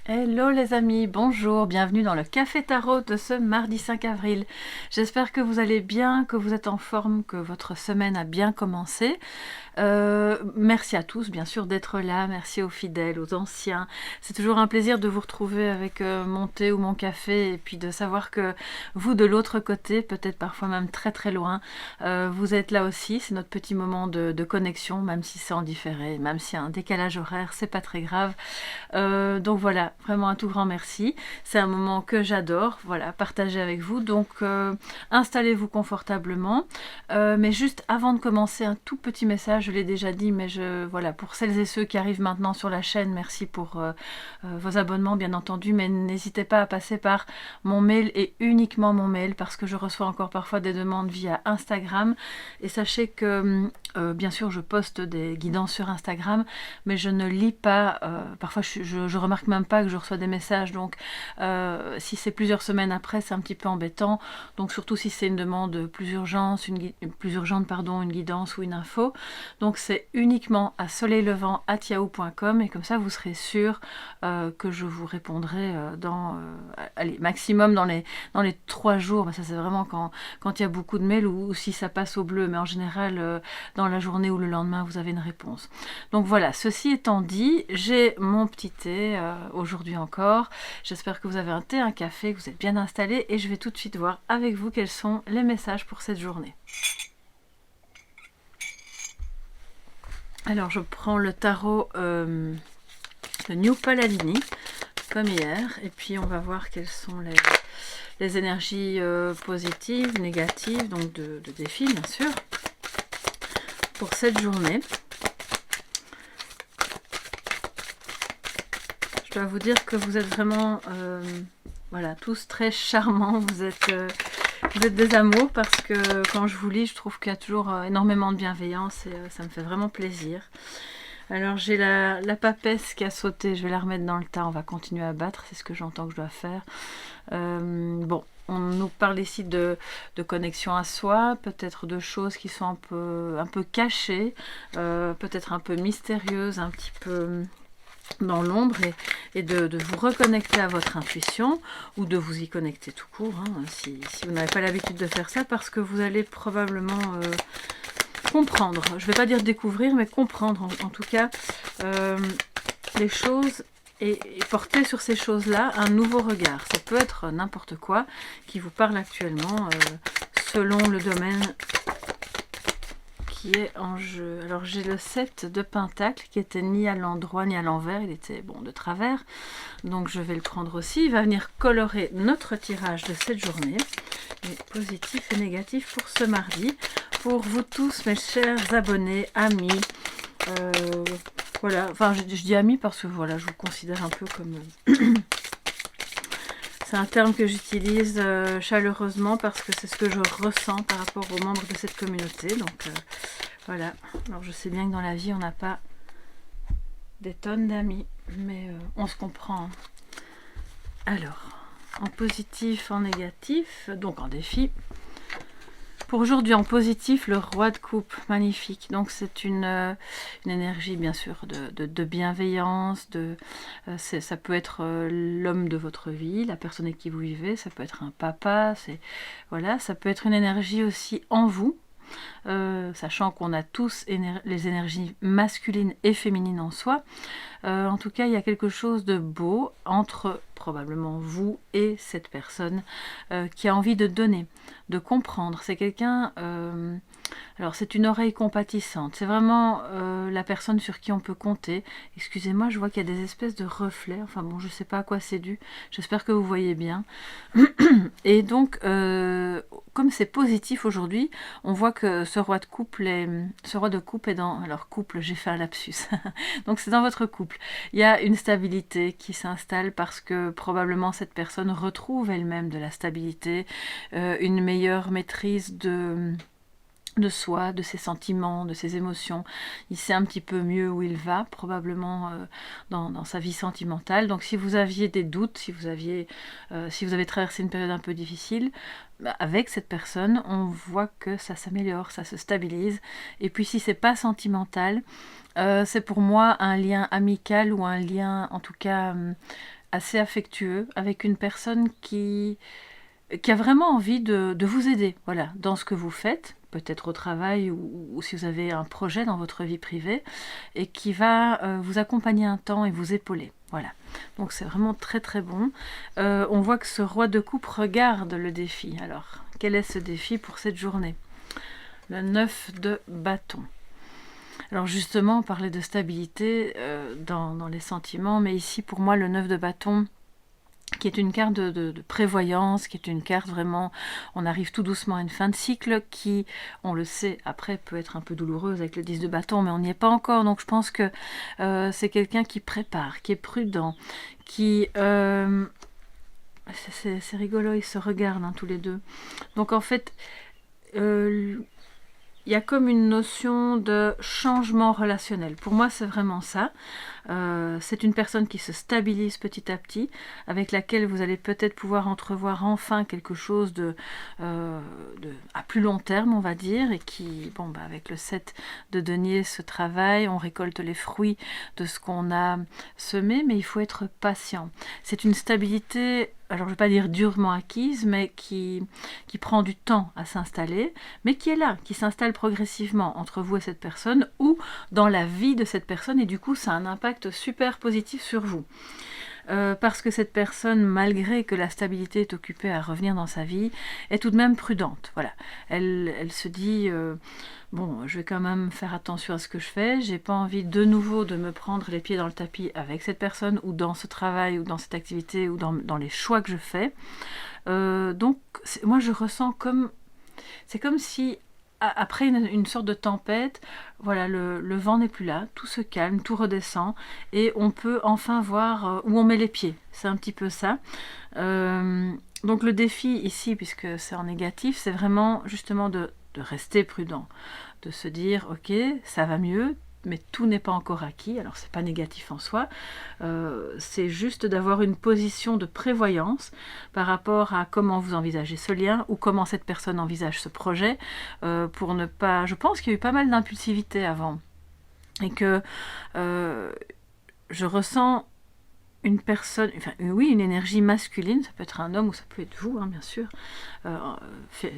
Hello les amis, bonjour, bienvenue dans le Café Tarot de ce mardi 5 avril. J'espère que vous allez bien, que vous êtes en forme, que votre semaine a bien commencé. Merci à tous, bien sûr, d'être là. Merci aux fidèles, aux anciens. C'est toujours un plaisir de vous retrouver avec mon thé ou mon café et puis de savoir que vous, de l'autre côté, peut-être parfois même très très loin, vous êtes là aussi. C'est notre petit moment de connexion, même si c'est en différé, même s'il y a un décalage horaire, c'est pas très grave. Donc voilà, vraiment un tout grand merci. C'est un moment que j'adore, voilà, partager avec vous. Donc installez-vous confortablement. Mais juste avant de commencer, un tout petit message, je l'ai déjà dit, mais voilà, pour celles et ceux qui arrivent maintenant sur la chaîne, merci pour vos abonnements, bien entendu, mais n'hésitez pas à passer par mon mail et uniquement mon mail, parce que je reçois encore parfois des demandes via Instagram. Et sachez que, bien sûr, je poste des guidances sur Instagram, mais je ne lis pas, parfois je remarque même pas que je reçois des messages, donc si c'est plusieurs semaines après, c'est un petit peu embêtant. Donc surtout si c'est une demande plus urgente, une guidance ou une info. Donc c'est uniquement à soleillevant@yahoo.com et comme ça vous serez sûr que je vous répondrai allez, maximum dans les 3 jours. Ben, ça c'est vraiment quand il y a beaucoup de mails ou si ça passe au bleu, mais en général dans la journée ou le lendemain vous avez une réponse. Donc voilà, ceci étant dit, j'ai mon petit thé aujourd'hui encore. J'espère que vous avez un thé, un café, que vous êtes bien installés et je vais tout de suite voir avec vous quels sont les messages pour cette journée. Alors je prends le tarot de New Paladini comme hier et puis on va voir quelles sont les énergies positives, négatives, donc de défis bien sûr, pour cette journée. Je dois vous dire que vous êtes vraiment voilà, tous très charmants, vous êtes des amours parce que quand je vous lis, je trouve qu'il y a toujours énormément de bienveillance et ça me fait vraiment plaisir. Alors j'ai la papesse qui a sauté, je vais la remettre dans le tas, on va continuer à battre, c'est ce que j'entends que je dois faire. Bon, on nous parle ici de connexion à soi, peut-être de choses qui sont un peu cachées, peut-être un peu mystérieuses, un petit peu dans l'ombre et de vous reconnecter à votre intuition ou de vous y connecter tout court si vous n'avez pas l'habitude de faire ça parce que vous allez probablement comprendre, je ne vais pas dire découvrir mais comprendre en tout cas les choses et porter sur ces choses-là un nouveau regard. Ça peut être n'importe quoi qui vous parle actuellement selon le domaine qui est en jeu. Alors j'ai le 7 de Pentacle qui était ni à l'endroit ni à l'envers, il était bon de travers, donc je vais le prendre aussi. Il va venir colorer notre tirage de cette journée, positif et négatif pour ce mardi, pour vous tous mes chers abonnés, amis, voilà, enfin je dis amis parce que voilà, je vous considère un peu comme... C'est un terme que j'utilise chaleureusement parce que c'est ce que je ressens par rapport aux membres de cette communauté. Donc voilà. Alors je sais bien que dans la vie on n'a pas des tonnes d'amis, mais on se comprend. Alors, en positif, en négatif, donc en défi. Pour aujourd'hui, en positif, le roi de coupe, magnifique. Donc c'est une énergie bien sûr de bienveillance, ça peut être l'homme de votre vie, la personne avec qui vous vivez, ça peut être un papa, voilà, ça peut être une énergie aussi en vous. Sachant qu'on a tous les énergies masculines et féminines en soi. En tout cas, il y a quelque chose de beau entre probablement vous et cette personne qui a envie de donner, de comprendre. C'est quelqu'un... alors c'est une oreille compatissante, c'est vraiment la personne sur qui on peut compter. Excusez-moi, je vois qu'il y a des espèces de reflets, enfin bon, je sais pas à quoi c'est dû, j'espère que vous voyez bien. Et donc, comme c'est positif aujourd'hui, on voit que ce roi de couple est dans... Alors couple, j'ai fait un lapsus, donc c'est dans votre couple. Il y a une stabilité qui s'installe parce que probablement cette personne retrouve elle-même de la stabilité, une meilleure maîtrise de soi, de ses sentiments, de ses émotions. Il sait un petit peu mieux où il va, probablement dans sa vie sentimentale. Donc si vous aviez des doutes, si vous avez traversé une période un peu difficile, avec cette personne, on voit que ça s'améliore, ça se stabilise. Et puis si c'est pas sentimental, c'est pour moi un lien amical ou un lien en tout cas assez affectueux avec une personne qui a vraiment envie de vous aider, voilà, dans ce que vous faites, peut-être au travail ou si vous avez un projet dans votre vie privée, et qui va vous accompagner un temps et vous épauler. Voilà, donc c'est vraiment très très bon. On voit que ce roi de coupe regarde le défi. Alors, quel est ce défi pour cette journée? Le 9 de bâton. Alors justement, on parlait de stabilité dans les sentiments, mais ici pour moi le 9 de bâton, qui est une carte de prévoyance, qui est une carte vraiment, on arrive tout doucement à une fin de cycle qui, on le sait, après peut être un peu douloureuse avec le 10 de bâton, mais on n'y est pas encore, donc je pense que c'est quelqu'un qui prépare, qui est prudent, qui... c'est rigolo, ils se regardent tous les deux. Donc en fait, il y a comme une notion de changement relationnel. Pour moi, c'est vraiment ça. C'est une personne qui se stabilise petit à petit, avec laquelle vous allez peut-être pouvoir entrevoir enfin quelque chose à plus long terme, on va dire, et qui, bon, avec le 7 de denier, ce travail, on récolte les fruits de ce qu'on a semé, mais il faut être patient. C'est une stabilité, alors je ne vais pas dire durement acquise, mais qui prend du temps à s'installer, mais qui est là, qui s'installe progressivement entre vous et cette personne, ou dans la vie de cette personne, et du coup ça a un impact super positif sur vous. Parce que cette personne, malgré que la stabilité est occupée à revenir dans sa vie, est tout de même prudente. Voilà. Elle se dit, bon, je vais quand même faire attention à ce que je fais, j'ai pas envie de nouveau de me prendre les pieds dans le tapis avec cette personne, ou dans ce travail, ou dans cette activité, ou dans les choix que je fais. Donc, moi je ressens comme... C'est comme si... Après une sorte de tempête, voilà, le vent n'est plus là, tout se calme, tout redescend, et on peut enfin voir où on met les pieds. C'est un petit peu ça. Donc le défi ici, puisque c'est en négatif, c'est vraiment justement de rester prudent, de se dire, ok, ça va mieux, mais tout n'est pas encore acquis. Alors c'est pas négatif en soi, c'est juste d'avoir une position de prévoyance par rapport à comment vous envisagez ce lien ou comment cette personne envisage ce projet, pour ne pas... Je pense qu'il y a eu pas mal d'impulsivité avant et que je ressens une personne, enfin oui, une énergie masculine, ça peut être un homme ou ça peut être vous, bien sûr,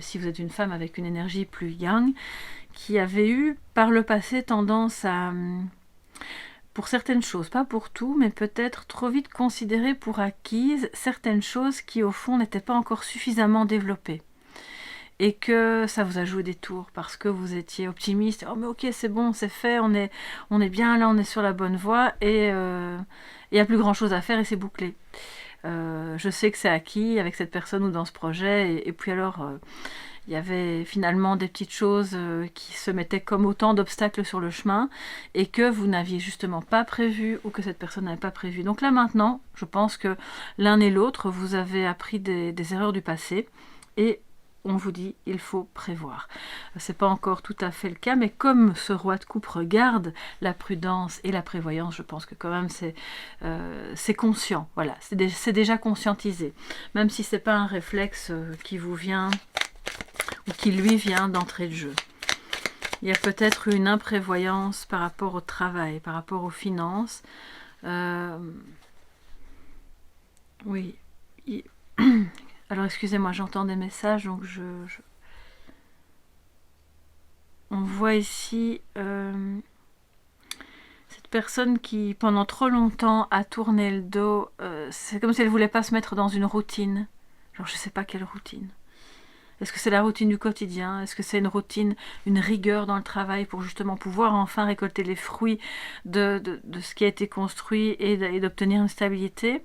si vous êtes une femme avec une énergie plus yang, qui avait eu par le passé tendance à, pour certaines choses, pas pour tout, mais peut-être trop vite considérer pour acquises certaines choses qui au fond n'étaient pas encore suffisamment développées. Et que ça vous a joué des tours parce que vous étiez optimiste, oh mais ok c'est bon, c'est fait, on est bien là, on est sur la bonne voie, et il n'y a plus grand chose à faire et c'est bouclé. Je sais que c'est acquis avec cette personne ou dans ce projet, et puis alors... il y avait finalement des petites choses qui se mettaient comme autant d'obstacles sur le chemin et que vous n'aviez justement pas prévu ou que cette personne n'avait pas prévu. Donc là maintenant, je pense que l'un et l'autre, vous avez appris des erreurs du passé et on vous dit il faut prévoir. C'est pas encore tout à fait le cas, mais comme ce roi de coupe regarde la prudence et la prévoyance, je pense que quand même c'est conscient. Voilà, c'est déjà conscientisé, même si c'est pas un réflexe qui vous vient ou qui lui vient d'entrée de jeu. Il y a peut-être une imprévoyance par rapport au travail, par rapport aux finances. Oui. Alors excusez-moi, j'entends des messages, donc on voit ici cette personne qui pendant trop longtemps a tourné le dos. C'est comme si elle ne voulait pas se mettre dans une routine. Genre je ne sais pas quelle routine. Est-ce que c'est la routine du quotidien? Est-ce que c'est une routine, une rigueur dans le travail pour justement pouvoir enfin récolter les fruits de ce qui a été construit et d'obtenir une stabilité?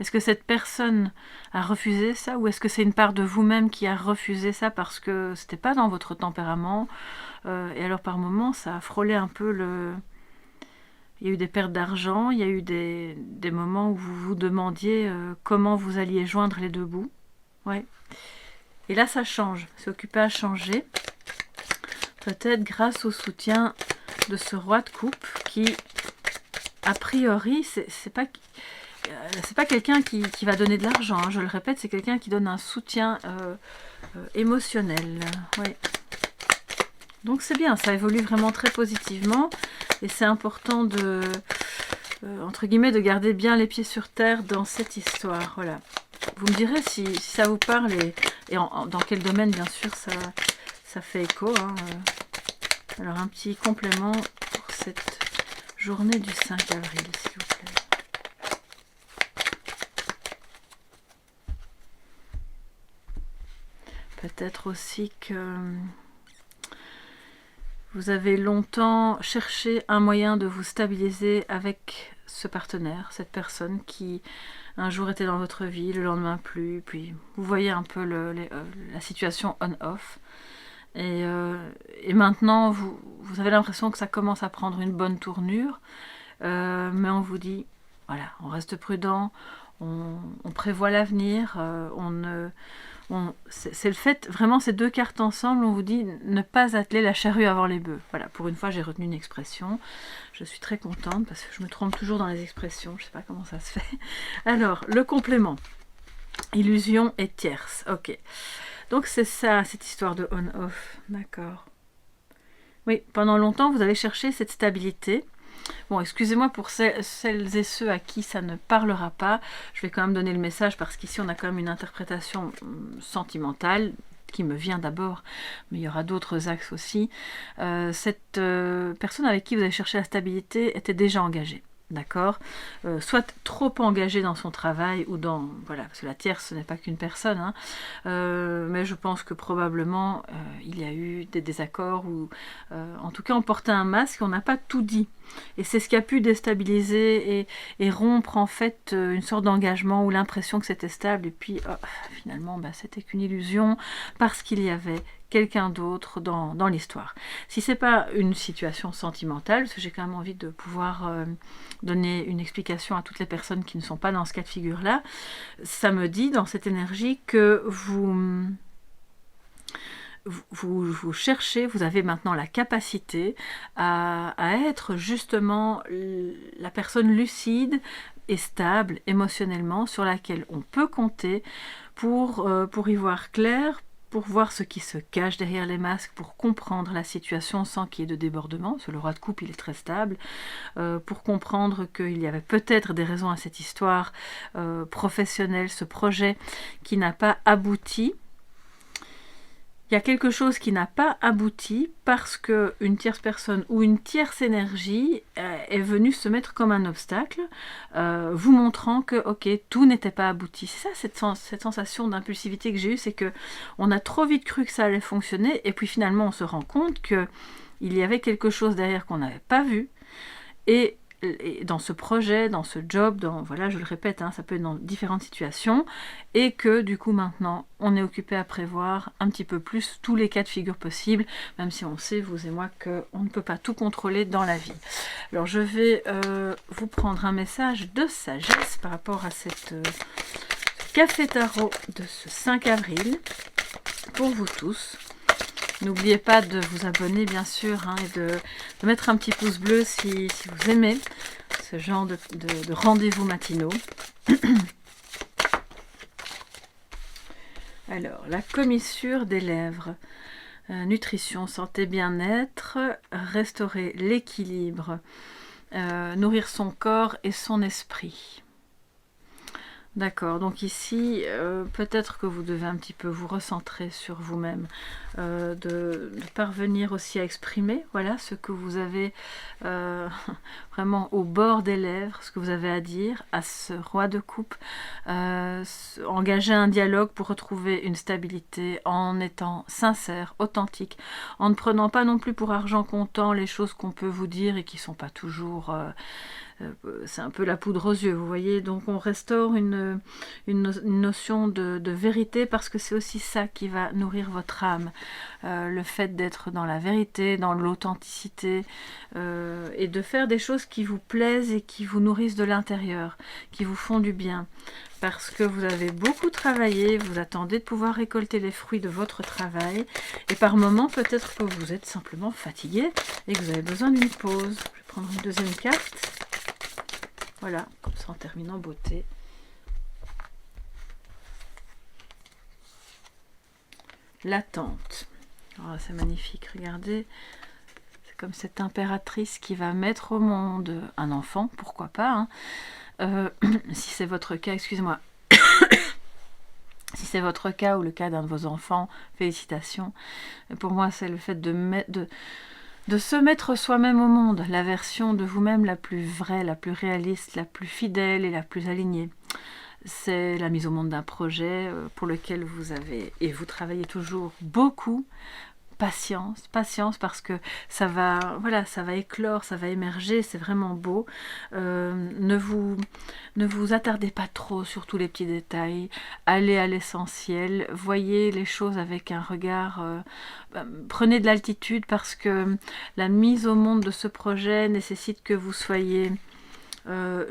Est-ce que cette personne a refusé ça, ou est-ce que c'est une part de vous-même qui a refusé ça parce que c'était pas dans votre tempérament? Et alors par moments ça a frôlé un peu il y a eu des pertes d'argent, il y a eu des moments où vous vous demandiez comment vous alliez joindre les deux bouts. Ouais. Et là, ça change. C'est occupé à changer. Peut-être grâce au soutien de ce roi de coupe qui, a priori, c'est pas quelqu'un qui va donner de l'argent. Je le répète, c'est quelqu'un qui donne un soutien émotionnel. Ouais. Donc c'est bien, ça évolue vraiment très positivement. Et c'est important entre guillemets, de garder bien les pieds sur terre dans cette histoire. Voilà. Vous me direz si ça vous parle et dans quel domaine, bien sûr, ça fait écho. Hein. Alors, un petit complément pour cette journée du 5 avril, s'il vous plaît. Peut-être aussi que vous avez longtemps cherché un moyen de vous stabiliser avec ce partenaire, cette personne qui un jour était dans votre vie, le lendemain plus, puis vous voyez un peu la situation on-off. Et maintenant, vous avez l'impression que ça commence à prendre une bonne tournure, mais on vous dit, voilà, on reste prudent, on prévoit l'avenir, c'est le fait, vraiment ces deux cartes ensemble, on vous dit ne pas atteler la charrue avant les bœufs. Voilà, pour une fois j'ai retenu une expression, je suis très contente parce que je me trompe toujours dans les expressions, je ne sais pas comment ça se fait. Alors, le complément, illusion et tierce, ok. Donc c'est ça, cette histoire de on-off, d'accord. Oui, pendant longtemps vous avez cherché cette stabilité. Bon, excusez-moi pour celles et ceux à qui ça ne parlera pas. Je vais quand même donner le message parce qu'ici on a quand même une interprétation sentimentale qui me vient d'abord, mais il y aura d'autres axes aussi. Cette personne avec qui vous avez cherché la stabilité était déjà engagée. D'accord, soit trop engagé dans son travail ou dans, voilà, parce que la tierce ce n'est pas qu'une personne, hein, mais je pense que probablement il y a eu des désaccords ou en tout cas on portait un masque, on n'a pas tout dit et c'est ce qui a pu déstabiliser et rompre en fait une sorte d'engagement ou l'impression que c'était stable et puis finalement c'était qu'une illusion parce qu'il y avait quelqu'un d'autre dans l'histoire. Si c'est pas une situation sentimentale, parce que j'ai quand même envie de pouvoir donner une explication à toutes les personnes qui ne sont pas dans ce cas de figure-là, ça me dit dans cette énergie que vous cherchez, vous avez maintenant la capacité à être justement la personne lucide et stable émotionnellement sur laquelle on peut compter pour y voir clair, pour voir ce qui se cache derrière les masques, pour comprendre la situation sans qu'il y ait de débordement, parce que le roi de coupe il est très stable, pour comprendre qu'il y avait peut-être des raisons à cette histoire professionnelle, ce projet qui n'a pas abouti. Il y a quelque chose qui n'a pas abouti parce qu'une tierce personne ou une tierce énergie est venue se mettre comme un obstacle, vous montrant que ok, tout n'était pas abouti. C'est ça cette sensation d'impulsivité que j'ai eue, c'est que on a trop vite cru que ça allait fonctionner et puis finalement on se rend compte qu'il y avait quelque chose derrière qu'on n'avait pas vu et dans ce projet, dans ce job, voilà, je le répète, hein, ça peut être dans différentes situations, et que du coup maintenant, on est occupé à prévoir un petit peu plus tous les cas de figure possibles, même si on sait, vous et moi, qu'on ne peut pas tout contrôler dans la vie. Alors je vais vous prendre un message de sagesse par rapport à cette café tarot de ce 5 avril, pour vous tous. N'oubliez pas de vous abonner bien sûr hein, et de mettre un petit pouce bleu si vous aimez ce genre de rendez-vous matinaux. Alors, la commissure des lèvres. Nutrition, santé, bien-être, restaurer l'équilibre, nourrir son corps et son esprit. D'accord, donc ici, peut-être que vous devez un petit peu vous recentrer sur vous-même, de parvenir aussi à exprimer, voilà, ce que vous avez vraiment au bord des lèvres, ce que vous avez à dire à ce roi de coupe, engager un dialogue pour retrouver une stabilité en étant sincère, authentique, en ne prenant pas non plus pour argent comptant les choses qu'on peut vous dire et qui ne sont pas toujours... c'est un peu la poudre aux yeux, vous voyez, donc on restaure une notion de vérité parce que c'est aussi ça qui va nourrir votre âme, le fait d'être dans la vérité, dans l'authenticité et de faire des choses qui vous plaisent et qui vous nourrissent de l'intérieur, qui vous font du bien, parce que vous avez beaucoup travaillé, vous attendez de pouvoir récolter les fruits de votre travail et par moments peut-être que vous êtes simplement fatigué et que vous avez besoin d'une pause. Je vais prendre une deuxième carte. Voilà, comme ça on termine en beauté. L'attente. Oh, c'est magnifique, regardez. C'est comme cette impératrice qui va mettre au monde un enfant, pourquoi pas, hein. Si c'est votre cas, excusez-moi, si c'est votre cas ou le cas d'un de vos enfants, félicitations. Pour moi, c'est le fait de se mettre soi-même au monde, la version de vous-même la plus vraie, la plus réaliste, la plus fidèle et la plus alignée. C'est la mise au monde d'un projet pour lequel vous travaillez toujours beaucoup. Patience, patience, parce que ça va éclore, ça va émerger, c'est vraiment beau. Ne vous attardez pas trop sur tous les petits détails, allez à l'essentiel, voyez les choses avec un regard, prenez de l'altitude, parce que la mise au monde de ce projet nécessite que vous soyez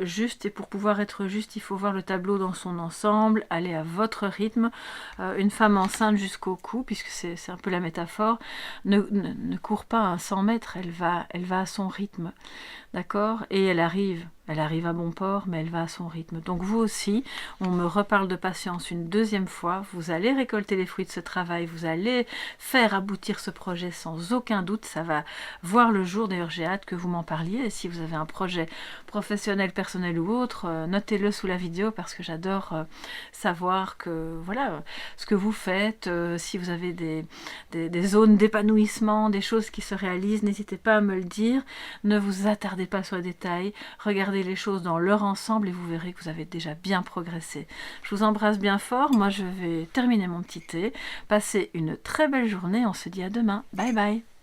juste, et pour pouvoir être juste, il faut voir le tableau dans son ensemble, aller à votre rythme. Une femme enceinte jusqu'au cou, puisque c'est un peu la métaphore, ne court pas à 100 mètres, elle va à son rythme, d'accord, et elle arrive à bon port, mais elle va à son rythme. Donc vous aussi, on me reparle de patience une deuxième fois, vous allez récolter les fruits de ce travail, vous allez faire aboutir ce projet sans aucun doute, ça va voir le jour. D'ailleurs, j'ai hâte que vous m'en parliez, et si vous avez un projet professionnel, personnel ou autre, notez-le sous la vidéo, parce que j'adore savoir que, voilà, ce que vous faites, si vous avez des zones d'épanouissement, des choses qui se réalisent, n'hésitez pas à me le dire, ne vous attardez pas sur les détails, regardez les choses dans leur ensemble et vous verrez que vous avez déjà bien progressé. Je vous embrasse bien fort, moi je vais terminer mon petit thé, passez une très belle journée, on se dit à demain, bye bye.